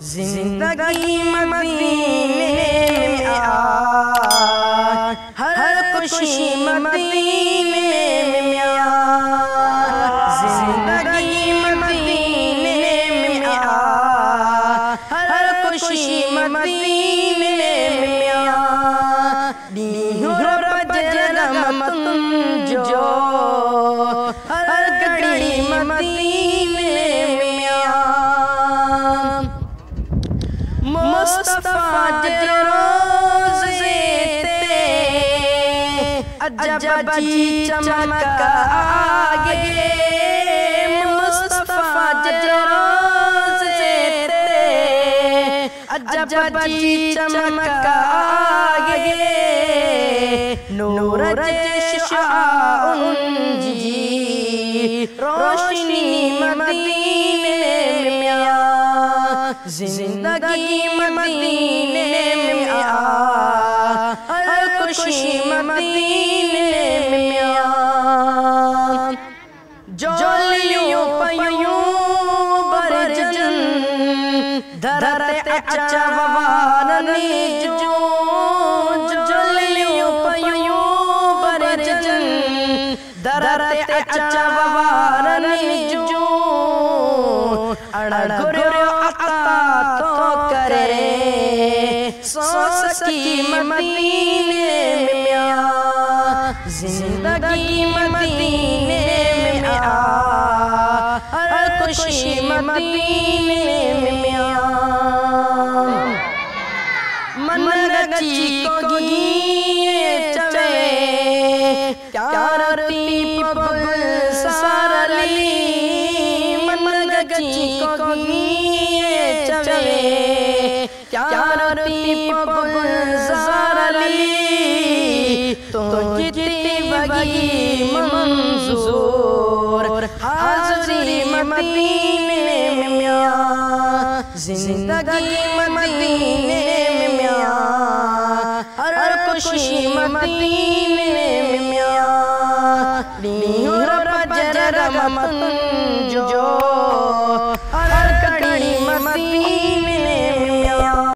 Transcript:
जिंदगी मदीने में आ, हर खुशी मदीने में आ, जिंदगी मदीने में आ, हर खुशी मदीने में आ, दीहुर बजरम तुम जो हर घड़ी मदीने में आ, मुस्तफा रोज़े ते अजब जी चमक आगे, मुस्तफा रोज़े ते अजब जी चमक आगे, नूर शाउन जी रोशनी मदीने में आ, जिंदगी मदीने में आ, हर खुशी मदीने में आ, जोलियों पयूं बरजन धरते अचवारनी जो, जोलियों पयूं बरजन धरते अचवारनी जो, अड़गुरो अता तो करे सोस की मदीने में आ, जिंदगी मदीने में आ, हर खुशी मदीने में आ, मन रची को गिए चवे प्यारती पगुल सारली, मन रची को गिए चवे प्यारती पगुल सारली, तो जितनी बगी मंजूर हाज़री मदीने में आ, जिंदगी मदीने में आ, हर खुशी मदीने में आ, दीहुर बजरम तुम